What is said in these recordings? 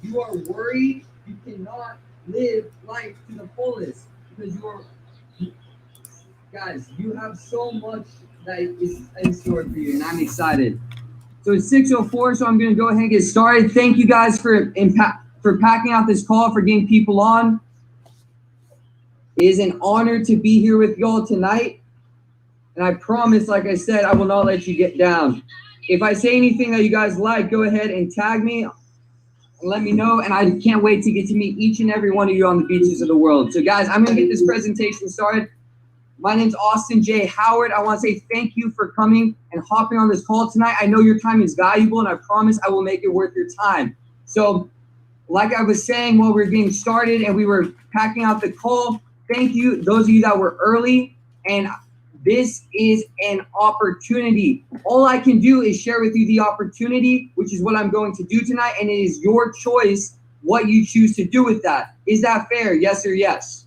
you are worried, you cannot live life to the fullest because guys, you have so much that is in store for you, and I'm excited. So it's 6:04, so I'm going to go ahead and get started. Thank you guys for packing out this call, for getting people on. It is an honor to be here with y'all tonight, and I promise, like I said, I will not let you get down. If I say anything that you guys like, go ahead and tag me and let me know, and I can't wait to get to meet each and every one of you on the beaches of the world. So guys, I'm going to get this presentation started. My name's Austin J. Howard. I want to say thank you for coming and hopping on this call tonight. I know your time is valuable, and I promise I will make it worth your time. So like I was saying while we were getting started and we were packing out the call, thank you, those of you that were early. And this is an opportunity. All I can do is share with you the opportunity, which is what I'm going to do tonight. And it is your choice what you choose to do with that. Is that fair? Yes or yes?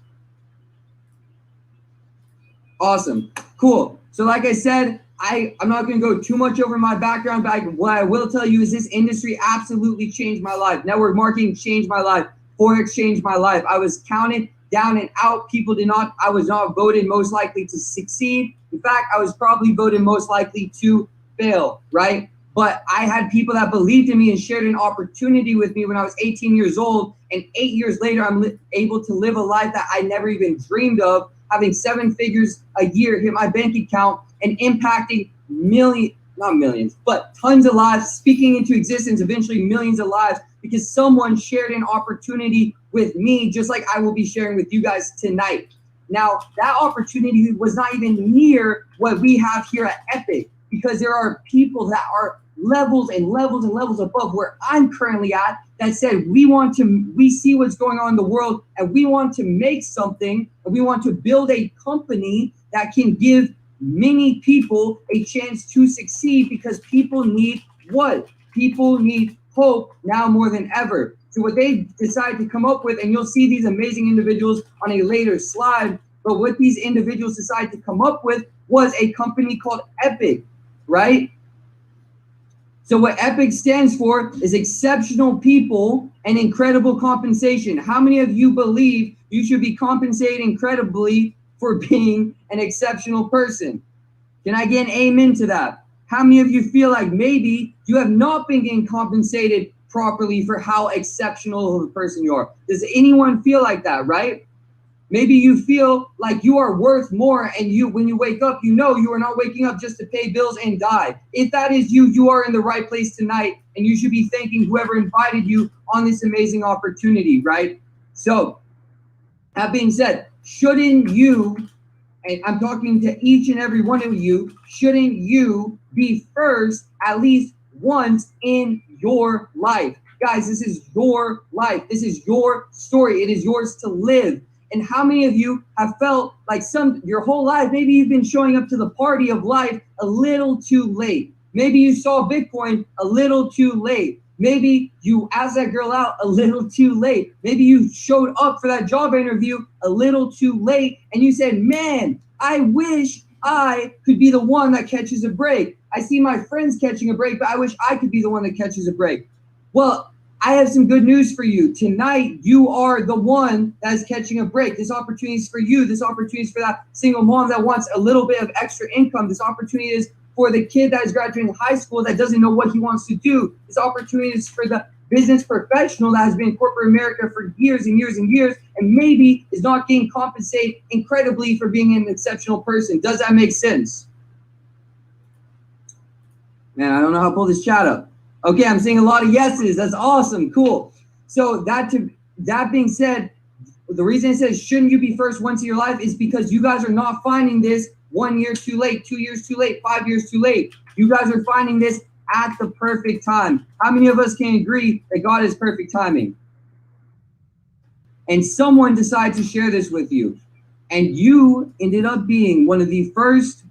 Awesome. Cool. So like I said, I'm not going to go too much over my background, but what I will tell you is this industry absolutely changed my life. Network marketing changed my life. Forex changed my life. I was counted down and out. I was not voted most likely to succeed. In fact, I was probably voted most likely to fail, right? But I had people that believed in me and shared an opportunity with me when I was 18 years old. And 8 years later, I'm able to live a life that I never even dreamed of, having 7 figures a year hit my bank account and impacting not millions, but tons of lives, speaking into existence, eventually millions of lives, because someone shared an opportunity with me, just like I will be sharing with you guys tonight. Now, that opportunity was not even near what we have here at Epic, because there are people that are levels and levels and levels above where I'm currently at that said we see what's going on in the world and we want to make something, and we want to build a company that can give many people a chance to succeed, because people need what? People need hope now more than ever. So what they decided to come up with, and you'll see these amazing individuals on a later slide, but what these individuals decided to come up with was a company called Epic, right? So what Epic stands for is exceptional people and incredible compensation. How many of you believe you should be compensated incredibly for being an exceptional person? Can I get an amen to that? How many of you feel like maybe you have not been getting compensated properly for how exceptional of a person you are? Does anyone feel like that, right? Maybe you feel like you are worth more, and when you wake up, you know you are not waking up just to pay bills and die. If that is you, you are in the right place tonight, and you should be thanking whoever invited you on this amazing opportunity, right? So, that being said, shouldn't you, and I'm talking to each and every one of you, shouldn't you be first at least once in your life? Guys, this is your life. This is your story. It is yours to live. And how many of you have felt like your whole life, maybe you've been showing up to the party of life a little too late. Maybe you saw Bitcoin a little too late. Maybe you asked that girl out a little too late. Maybe you showed up for that job interview a little too late, and you said, man, I wish I could be the one that catches a break. I see my friends catching a break, but I wish I could be the one that catches a break. Well, I have some good news for you. Tonight, you are the one that is catching a break. This opportunity is for you. This opportunity is for that single mom that wants a little bit of extra income. This opportunity is for the kid that is graduating high school that doesn't know what he wants to do. This opportunity is for the business professional that has been in corporate America for years and years and years, and maybe is not getting compensated incredibly for being an exceptional person. Does that make sense? Man, I don't know how to pull this chat up. Okay, I'm seeing a lot of yeses. That's awesome. Cool. So that being said, the reason it says shouldn't you be first once in your life is because you guys are not finding this 1 year too late, 2 years too late, 5 years too late. You guys are finding this at the perfect time. How many of us can agree that God is perfect timing? And someone decided to share this with you, and you ended up being one of the first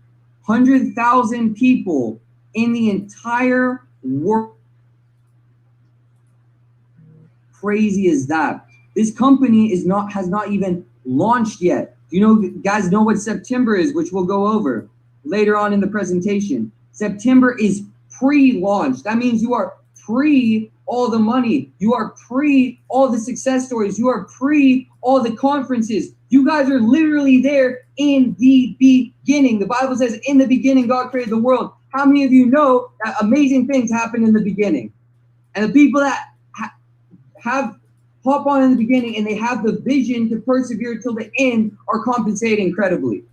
100,000 people in the entire world. Crazy as that. This company has not even launched yet. You guys know what September is, which we'll go over later on in the presentation. September is pre-launch. That means you are pre all the money. You are pre all the success stories. You are pre all the conferences. You guys are literally there in the beginning. The Bible says, in the beginning, God created the world. How many of you know that amazing things happen in the beginning? And the people that have hop on in the beginning and they have the vision to persevere till the end are compensated incredibly.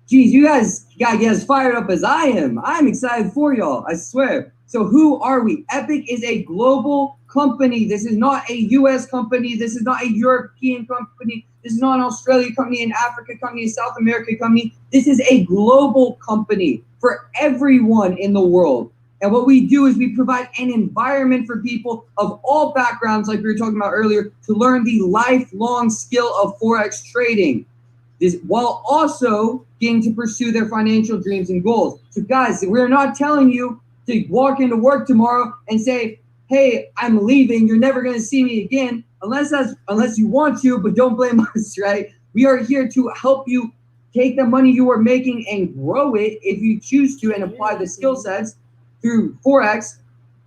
Geez, you guys gotta get as fired up as I am. I'm excited for y'all, I swear. So who are we? Epic is a global company. This is not a US company. This is not a European company. This is not an Australian company, an Africa company, a South America company. This is a global company for everyone in the world. And what we do is we provide an environment for people of all backgrounds, like we were talking about earlier, to learn the lifelong skill of Forex trading, while also getting to pursue their financial dreams and goals. So guys, we're not telling you to walk into work tomorrow and say, hey, I'm leaving, you're never gonna see me again, unless you want to, but don't blame us, right? We are here to help you take the money you are making and grow it if you choose to, and apply the skill sets through Forex,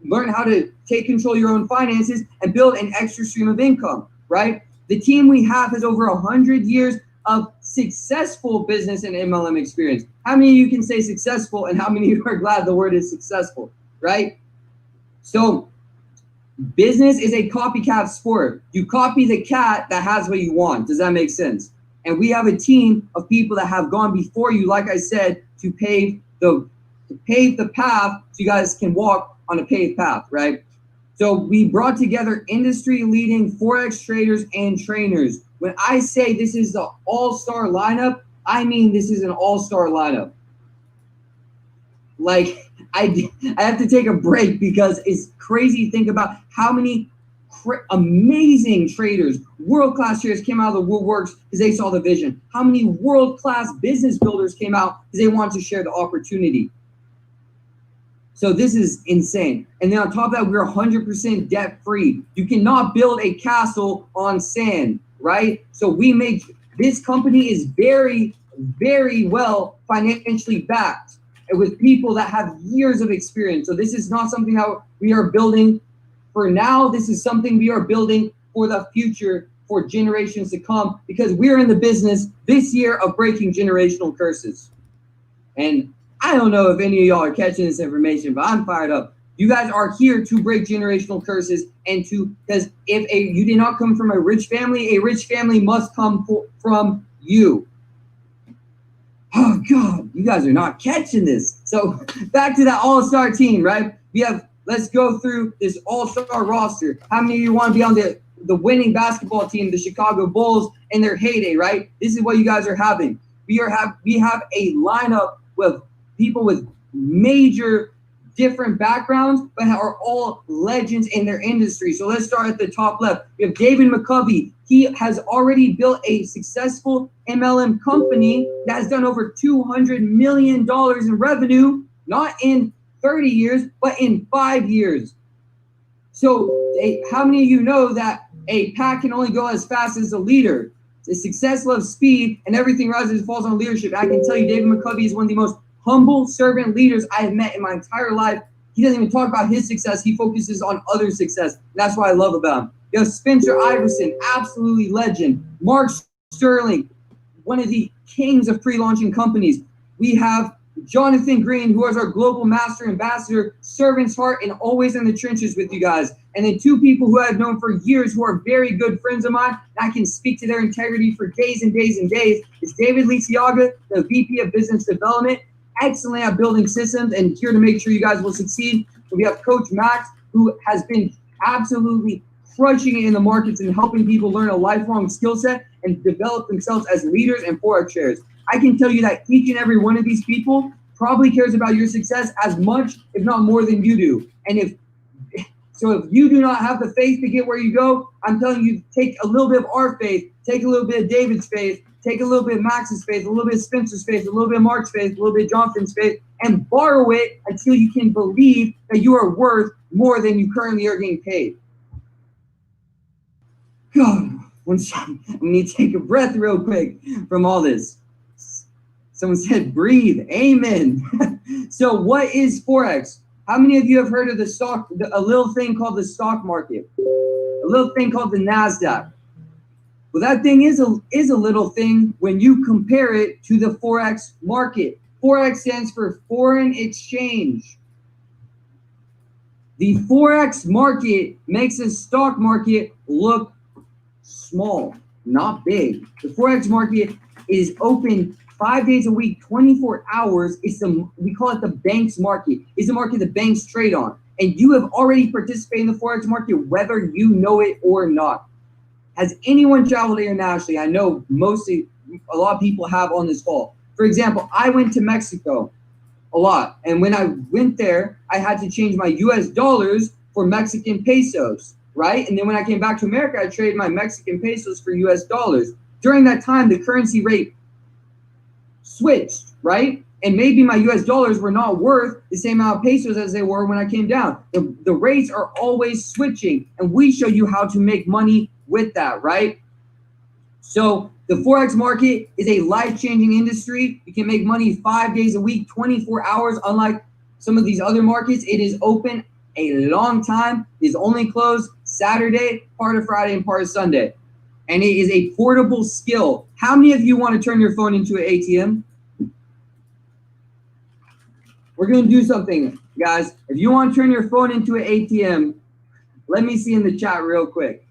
learn how to take control of your own finances and build an extra stream of income, right? The team we have has over 100 years of successful business and MLM experience. How many of you can say successful, and how many of you are glad the word is successful, right? So business is a copycat sport. You copy the cat that has what you want. Does that make sense? And we have a team of people that have gone before you, like I said, to pave the path so you guys can walk on a paved path, right? So we brought together industry-leading Forex traders and trainers. When I say this is the all-star lineup, I mean this is an all-star lineup. Like, I have to take a break because it's crazy to think about how many amazing traders, world-class traders came out of the woodworks because they saw the vision. How many world-class business builders came out because they wanted to share the opportunity. So this is insane. And then on top of that, we're 100% debt-free. You cannot build a castle on sand, right? So we make, this company is very, very well financially backed with people that have years of experience. So this is not something that we are building for now. This is something we are building for the future, for generations to come, because we're in the business this year of breaking generational curses. And I don't know if any of y'all are catching this information, but I'm fired up. You guys are here to break generational curses and because if you did not come from a rich family must come from you. Oh God, you guys are not catching this. So back to that all-star team, right? Let's go through this all-star roster. How many of you want to be on the winning basketball team, the Chicago Bulls in their heyday, right? This is what you guys are having. We have a lineup with people with major different backgrounds, but are all legends in their industry. So let's start at the top left. We have David Mccovey. He has already built a successful MLM company that has done over $200 million in revenue, not in 30 years, but in 5 years. So how many of you know that a pack can only go as fast as a leader? The success loves speed, and everything rises and falls on leadership. I can tell you David Mccovey is one of the most humble servant leaders I have met in my entire life. He doesn't even talk about his success. He focuses on other success. That's what I love about him. You have Spencer Iverson, absolutely legend. Mark Sterling, one of the kings of pre-launching companies. We have Jonathan Green, who is our global master ambassador, servant's heart, and always in the trenches with you guys. And then two people who I've known for years who are very good friends of mine, and I can speak to their integrity for days and days and days. It's David Lisiaga, the VP of Business Development, excellent at building systems and here to make sure you guys will succeed. We have Coach Max, who has been absolutely crushing it in the markets and helping people learn a lifelong skill set and develop themselves as leaders and Forex traders. I can tell you that each and every one of these people probably cares about your success as much, if not more than you do. And if you do not have the faith to get where you go, I'm telling you, take a little bit of our faith, take a little bit of David's faith, take a little bit of Max's faith, a little bit of Spencer's faith, a little bit of Mark's faith, a little bit of Jonathan's faith, and borrow it until you can believe that you are worth more than you currently are getting paid. God, I need to take a breath real quick from all this. Someone said, breathe. Amen. So what is Forex? How many of you have heard of a little thing called the stock market? A little thing called the NASDAQ. Well, that thing is a little thing when you compare it to the Forex market. Forex stands for foreign exchange. The Forex market makes the stock market look small, not big. The Forex market is open 5 days a week, 24 hours. We call it the banks market. It's the market the banks trade on. And you have already participated in the Forex market, whether you know it or not. Has anyone traveled internationally? I know a lot of people have on this call. For example, I went to Mexico a lot. And when I went there, I had to change my US dollars for Mexican pesos, right? And then when I came back to America, I traded my Mexican pesos for US dollars. During that time, the currency rate switched, right? And maybe my US dollars were not worth the same amount of pesos as they were when I came down. The rates are always switching, and we show you how to make money with that, right? So the Forex market is a life-changing industry. You can make money 5 days a week, 24 hours. Unlike some of these other markets, it is open a long time. It is only closed Saturday, part of Friday, and part of Sunday. And it is a portable skill. How many of you want to turn your phone into an ATM? We're going to do something, guys. If you want to turn your phone into an ATM, let me see in the chat real quick.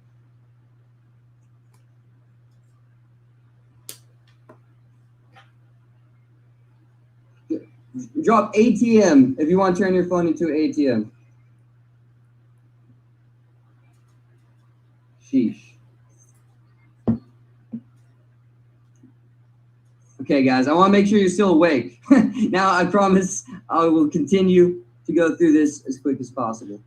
Drop ATM if you want to turn your phone into an ATM. Sheesh. Okay, guys, I want to make sure you're still awake. Now, I promise I will continue to go through this as quick as possible.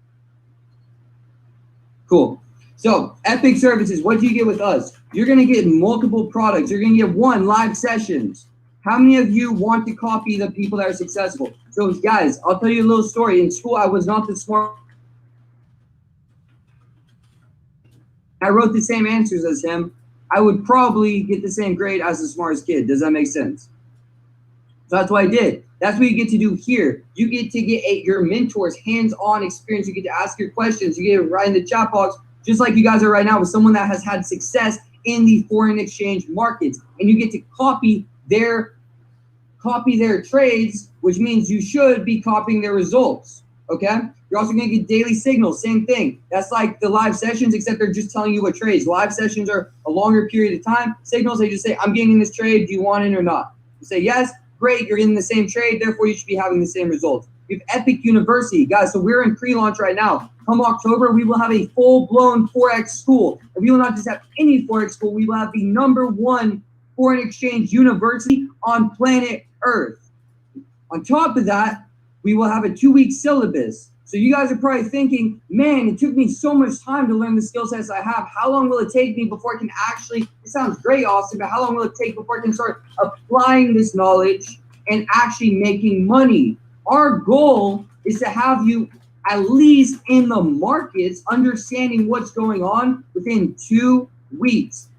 Cool. So, Epic Services, what do you get with us? You're going to get multiple products. You're going to get live sessions. How many of you want to copy the people that are successful? So, guys, I'll tell you a little story. In school, I was not the smart. I wrote the same answers as him. I would probably get the same grade as the smartest kid. Does that make sense? So that's what I did. That's what you get to do here. You get to get your mentor's hands-on experience. You get to ask your questions. You get to write in the chat box, just like you guys are right now with someone that has had success in the foreign exchange markets. And you get to copy their trades, which means you should be copying their results, okay? You're also going to get daily signals, same thing. That's like the live sessions, except they're just telling you what trades. Live sessions are a longer period of time. Signals, they just say, I'm getting this trade. Do you want it or not? You say, yes, great. You're getting the same trade. Therefore, you should be having the same results. We have Epic University. Guys, so we're in pre-launch right now. Come October, we will have a full-blown Forex school. And we will not just have any Forex school. We will have the #1 foreign exchange university on planet Earth. On top of that, we will have a 2-week syllabus. So you guys are probably thinking, man, it took me so much time to learn the skill sets I have. How long will it take me before I can actually, it sounds great, Austin, but how long will it take before I can start applying this knowledge and actually making money? Our goal is to have you at least in the markets understanding what's going on within 2 weeks.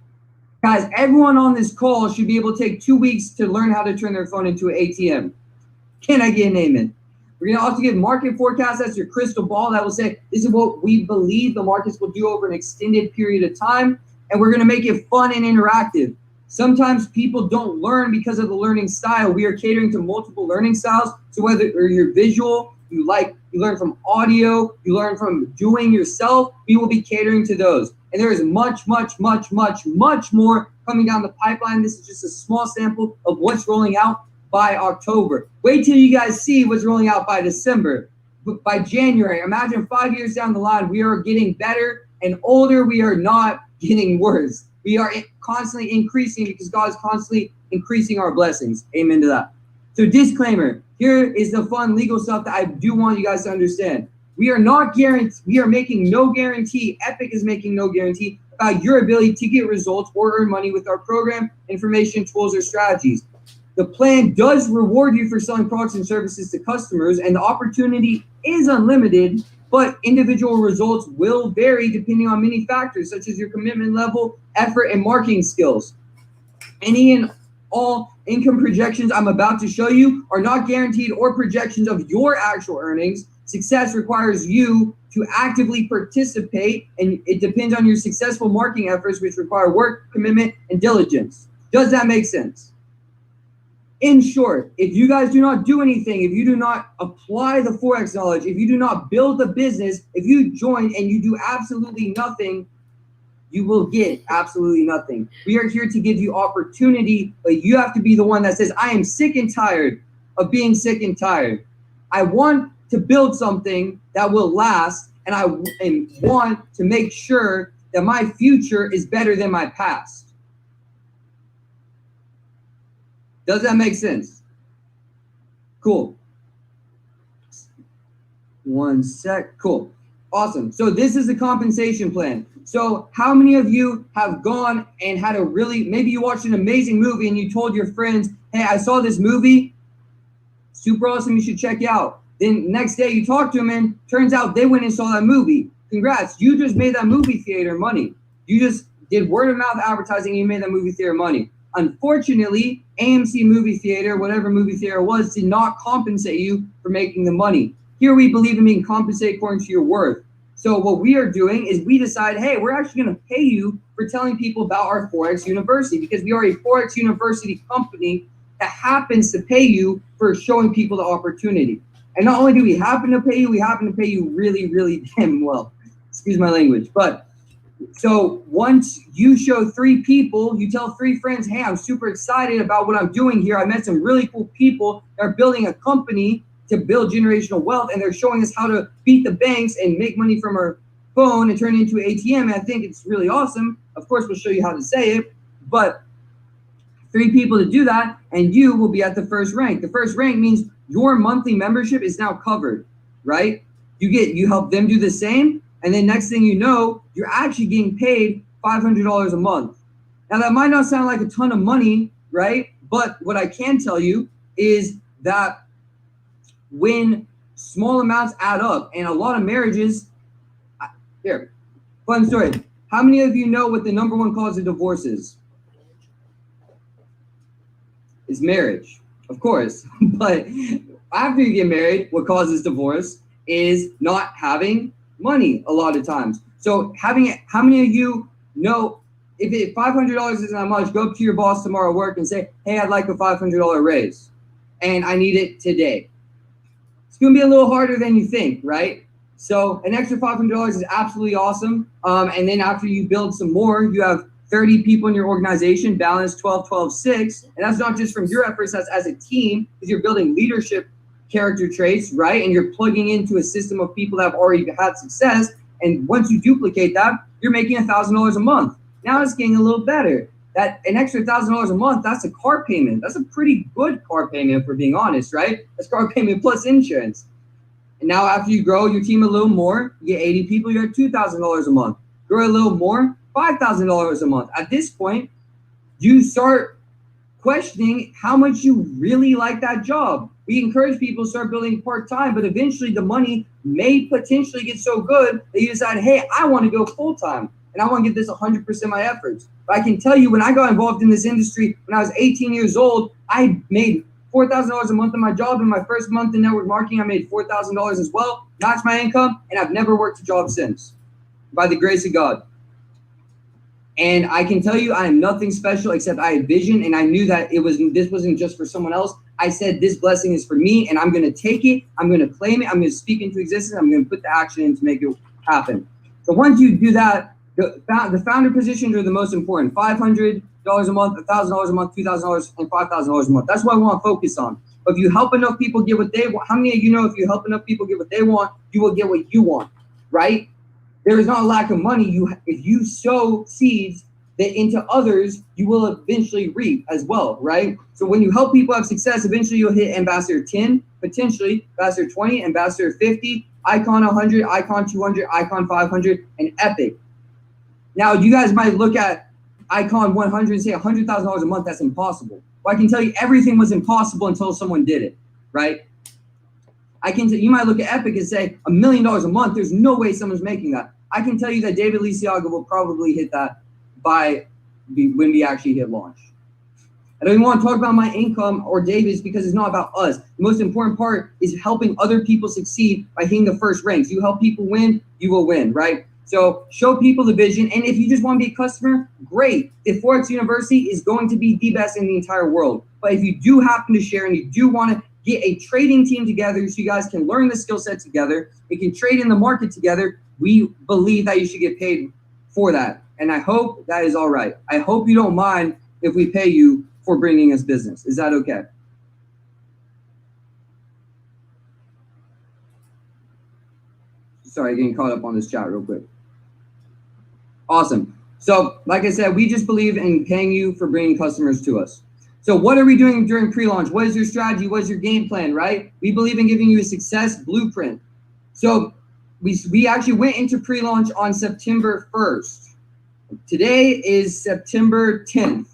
Guys, everyone on this call should be able to take 2 weeks to learn how to turn their phone into an ATM. Can I get an amen? We're going to also give market forecasts. That's your crystal ball that will say, this is what we believe the markets will do over an extended period of time. And we're going to make it fun and interactive. Sometimes people don't learn because of the learning style. We are catering to multiple learning styles. So whether you're visual, you learn from audio, you learn from doing yourself, we will be catering to those. And there is much, much, much, much, much more coming down the pipeline. This is just a small sample of what's rolling out by October. Wait till you guys see what's rolling out by December. But by January, imagine 5 years down the line, we are getting better and older. We are not getting worse. We are constantly increasing because God is constantly increasing our blessings. Amen to that. So disclaimer, here is the fun legal stuff that I do want you guys to understand. We are making no guarantee. Epic is making no guarantee about your ability to get results or earn money with our program, information, tools, or strategies. The plan does reward you for selling products and services to customers, and the opportunity is unlimited, but individual results will vary depending on many factors, such as your commitment level, effort, and marketing skills. Any and all income projections I'm about to show you are not guaranteed or projections of your actual earnings. Success requires you to actively participate, and it depends on your successful marketing efforts, which require work, commitment, and diligence. Does that make sense? In short, if you guys do not do anything, if you do not apply the Forex knowledge, if you do not build a business, if you join and you do absolutely nothing, you will get absolutely nothing. We are here to give you opportunity, but you have to be the one that says, I am sick and tired of being sick and tired. I want to build something that will last, and I want to make sure that my future is better than my past. Does that make sense? Cool. One sec. Cool. Awesome. So this is the compensation plan. So how many of you have gone and had a maybe you watched an amazing movie and you told your friends, hey, I saw this movie, super awesome, you should check it out. Then next day you talk to them and turns out they went and saw that movie. Congrats, you just made that movie theater money. You just did word of mouth advertising and you made that movie theater money. Unfortunately, AMC movie theater, whatever movie theater it was, did not compensate you for making the money. Here we believe in being compensated according to your worth. So what we are doing is we decide, hey, we're actually going to pay you for telling people about our Forex University, because we are a Forex University company that happens to pay you for showing people the opportunity. And not only do we happen to pay you, we happen to pay you really, really damn well. Excuse my language. But so once you show 3 people, you tell 3 friends, hey, I'm super excited about what I'm doing here. I met some really cool people that are building a company to build generational wealth, and they're showing us how to beat the banks and make money from our phone and turn it into an ATM. And I think it's really awesome. Of course, we'll show you how to say it, but 3 people to do that, and you will be at the first rank. The first rank means your monthly membership is now covered, right? You help them do the same, and then next thing you know, you're actually getting paid $500 a month. Now that might not sound like a ton of money, right? But what I can tell you is that when small amounts add up, and a lot of marriages, here, fun story. How many of you know what the number 1 cause of divorce is? Is marriage, of course. But after you get married, what causes divorce is not having money a lot of times. So how many of you know, if $500 isn't that much, go up to your boss tomorrow at work and say, hey, I'd like a $500 raise, and I need it today. It's going to be a little harder than you think, right? So an extra $500 is absolutely awesome. And then after you build some more, you have 30 people in your organization, balance 12, 12, 6. And that's not just from your efforts, that's as a team, because you're building leadership character traits, right? And you're plugging into a system of people that have already had success. And once you duplicate that, you're making $1,000 a month. Now it's getting a little better. That an extra $1,000 a month, that's a car payment. That's a pretty good car payment, if we're being honest, right? That's car payment plus insurance. And now after you grow your team a little more, you get 80 people, you're at $2,000 a month. Grow a little more, $5,000 a month. At this point, you start questioning how much you really like that job. We encourage people to start building part-time, but eventually the money may potentially get so good that you decide, hey, I want to go full-time, and I want to give this 100% of my efforts. But I can tell you, when I got involved in this industry, when I was 18 years old, I made $4,000 a month in my job. In my first month in network marketing, I made $4,000 as well. That's my income, and I've never worked a job since, by the grace of God. And I can tell you, I am nothing special except I had vision, and I knew that this wasn't just for someone else. I said, this blessing is for me, and I'm going to take it. I'm going to claim it. I'm going to speak into existence. I'm going to put the action in to make it happen. So once you do that, the founder positions are the most important. $500 a month, $1,000 a month, $2,000, and $5,000 a month. That's what I want to focus on. But if you help enough people get what they want, how many of you know if you help enough people get what they want, you will get what you want, right? There is not a lack of money. If you sow seeds that into others, you will eventually reap as well, right? So when you help people have success, eventually you'll hit Ambassador 10, potentially Ambassador 20, Ambassador 50, Icon 100, Icon 200, Icon 500, and Epic. Now, you guys might look at Icon 100 and say $100,000 a month, that's impossible. Well, I can tell you everything was impossible until someone did it, right? You might look at Epic and say $1 million a month. There's no way someone's making that. I can tell you that David Lisiaga will probably hit that when we actually hit launch. I don't even want to talk about my income or David's because it's not about us. The most important part is helping other people succeed by hitting the first ranks. You help people win, you will win, right? So show people the vision. And if you just want to be a customer, great. If Forex University is going to be the best in the entire world. But if you do happen to share and you do want to get a trading team together so you guys can learn the skill set together, you can trade in the market together, we believe that you should get paid for that. And I hope that is all right. I hope you don't mind if we pay you for bringing us business. Is that okay? Sorry, getting caught up on this chat real quick. Awesome. So like I said, we just believe in paying you for bringing customers to us. So what are we doing during pre-launch? What is your strategy? What is your game plan, right? We believe in giving you a success blueprint. So we actually went into pre-launch on September 1st. Today is September 10th.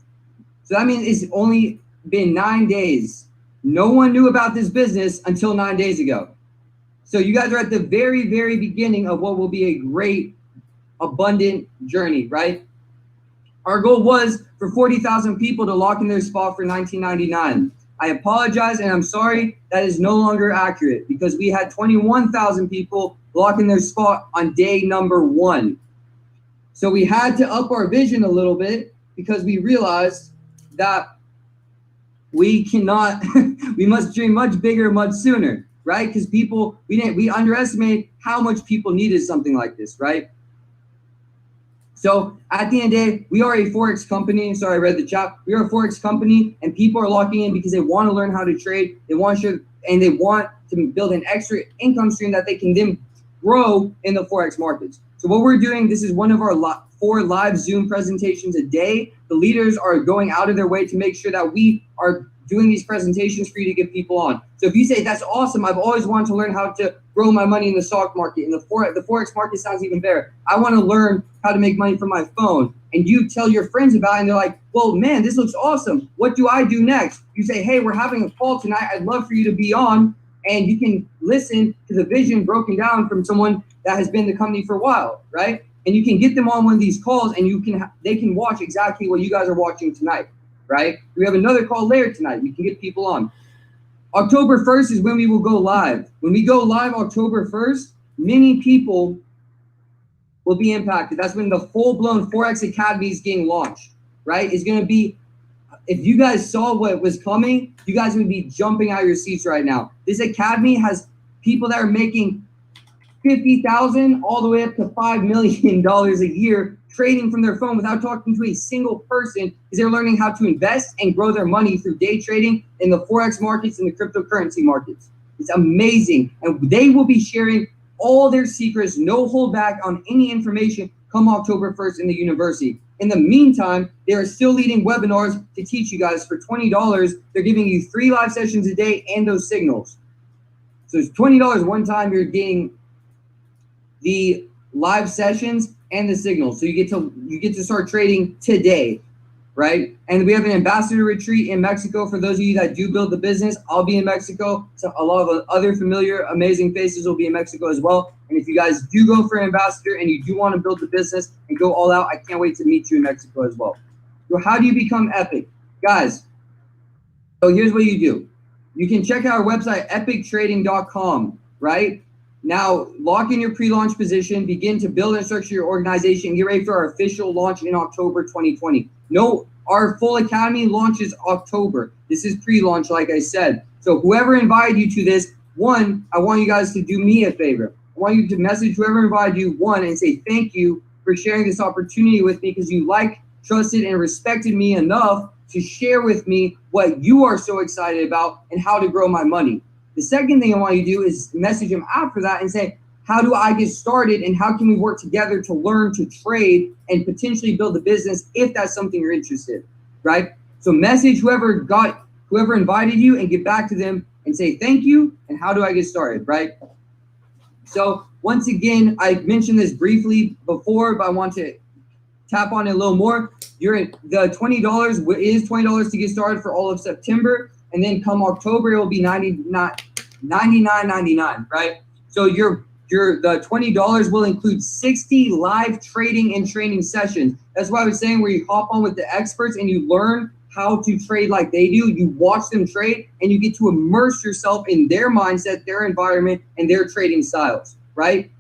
So that means it's only been 9 days. No one knew about this business until 9 days ago. So you guys are at the very, very beginning of what will be a great, abundant journey, right? Our goal was for 40,000 people to lock in their spot for $19.99. I apologize and I'm sorry, that is no longer accurate because we had 21,000 people lock in their spot on day number 1. So we had to up our vision a little bit because we realized that we cannot, we must dream much bigger, much sooner, right? Because people, we underestimate how much people needed something like this, right? So at the end of the day, we are a Forex company. Sorry, I read the chat. We are a Forex company and people are locking in because they want to learn how to trade. They want to, and they want to build an extra income stream that they can then grow in the Forex markets. So what we're doing, this is one of our 4 live Zoom presentations a day. The leaders are going out of their way to make sure that we are doing these presentations for you to get people on. So if you say, that's awesome, I've always wanted to learn how to grow my money in the stock market, and the Forex market sounds even better. I want to learn how to make money from my phone. And you tell your friends about it, and they're like, well, man, this looks awesome. What do I do next? You say, hey, we're having a call tonight. I'd love for you to be on. And you can listen to the vision broken down from someone that has been in the company for a while, right? And you can get them on one of these calls and they can watch exactly what you guys are watching tonight, right? We have another call later tonight. You can get people on. October 1st is when we will go live. When we go live October 1st, many people will be impacted. That's when the full-blown Forex Academy is getting launched, right? It's going to be, if you guys saw what was coming, you guys would be jumping out of your seats right now. This academy has people that are making $50,000 all the way up to $5 million a year trading from their phone without talking to a single person because they're learning how to invest and grow their money through day trading in the Forex markets and the cryptocurrency markets. It's amazing. And they will be sharing all their secrets, no hold back on any information come October 1st in the university. In the meantime, they are still leading webinars to teach you guys for $20. They're giving you 3 live sessions a day and those signals. So it's $20 one time, you're getting the live sessions and the signals. So you get to start trading today, right? And we have an ambassador retreat in Mexico for those of you that do build the business. I'll be in Mexico. So a lot of other familiar, amazing faces will be in Mexico as well. And if you guys do go for an ambassador and you do want to build the business and go all out, I can't wait to meet you in Mexico as well. So how do you become epic? Guys, so here's what you do. You can check out our website, epictrading.com, right? Now, lock in your pre-launch position, begin to build and structure your organization, get ready for our official launch in October 2020. No, our full academy launches October. This is pre-launch, like I said. So whoever invited you to this, one, I want you guys to do me a favor. I want you to message whoever invited you, one, and say thank you for sharing this opportunity with me because you trusted, and respected me enough to share with me what you are so excited about and how to grow my money. The second thing I want you to do is message them after that and say, how do I get started and how can we work together to learn to trade and potentially build a business if that's something you're interested in, right? So message whoever invited you and get back to them and say thank you and how do I get started, right? So once again, I mentioned this briefly before, but I want to tap on it a little more. The $20 is $20 to get started for all of September. And then come October, it will be $99.99, right? So the $20 will include 60 live trading and training sessions. That's why I was saying where you hop on with the experts and you learn how to trade like they do. You watch them trade, and you get to immerse yourself in their mindset, their environment, and their trading styles, right?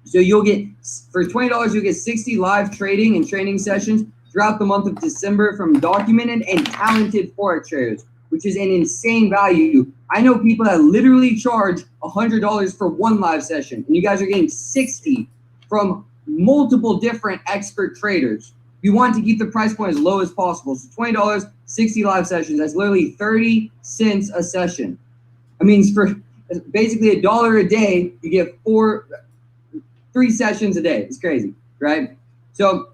So you'll get, for $20, you'll get 60 live trading and training sessions throughout the month of December from documented and talented Forex traders, which is an insane value. I know people that literally charge $100 for one live session, and you guys are getting 60 from multiple different expert traders. You want to keep the price point as low as possible. So $20, 60 live sessions, that's literally 30 cents a session. I mean, for basically $1 a day, you get 3 sessions a day. It's crazy, right? So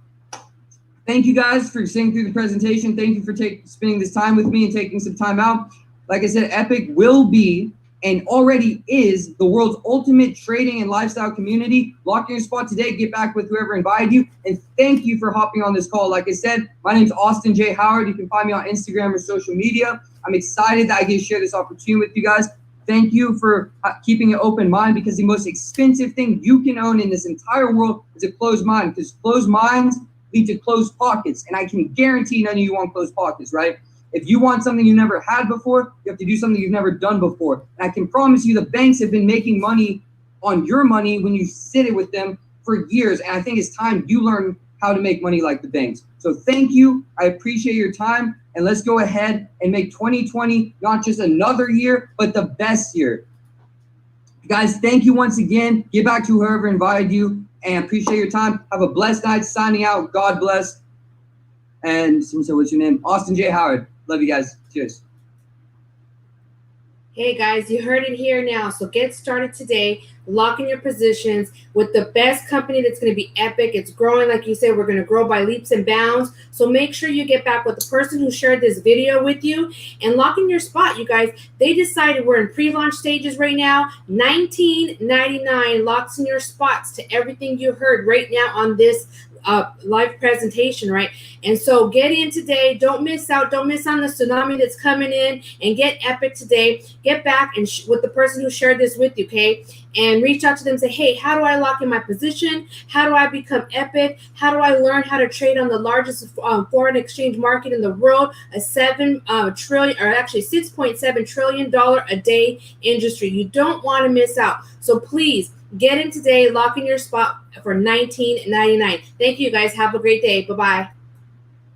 thank you guys for sitting through the presentation. Thank you for spending this time with me and taking some time out. Like I said, Epic will be and already is the world's ultimate trading and lifestyle community. Lock in your spot today. Get back with whoever invited you. And thank you for hopping on this call. Like I said, my name is Austin J. Howard. You can find me on Instagram or social media. I'm excited that I get to share this opportunity with you guys. Thank you for keeping an open mind, because the most expensive thing you can own in this entire world is a closed mind, because closed minds lead to closed pockets. And I can guarantee none of you want closed pockets, right? If you want something you never had before, you have to do something you've never done before. And I can promise you the banks have been making money on your money when you sit it with them for years. And I think it's time you learn how to make money like the banks. So thank you. I appreciate your time. And let's go ahead and make 2020 not just another year, but the best year. Guys, thank you once again. Get back to whoever invited you, and appreciate your time. Have a blessed night. Signing out. God bless. And so what's your name? Austin J. Howard. Love you guys. Cheers. Hey guys, you heard it here now. So get started today. Lock in your positions with the best company that's going to be Epic. It's growing, like you said, we're going to grow by leaps and bounds. So make sure you get back with the person who shared this video with you and lock in your spot, you guys. They decided we're in pre-launch stages right now. $19.99 locks in your spots to everything you heard right now on this live presentation, right? And so get in today. Don't miss out. Don't miss on the tsunami that's coming in, and get Epic today. Get back and with the person who shared this with you, okay? And reach out to them and say, hey, how do I lock in my position? How do I become Epic? How do I learn how to trade on the largest foreign exchange market in the world, a $6.7 trillion a day industry? You don't want to miss out. So please get in today, lock in your spot for $19.99. Thank you guys. Have a great day. Bye-bye.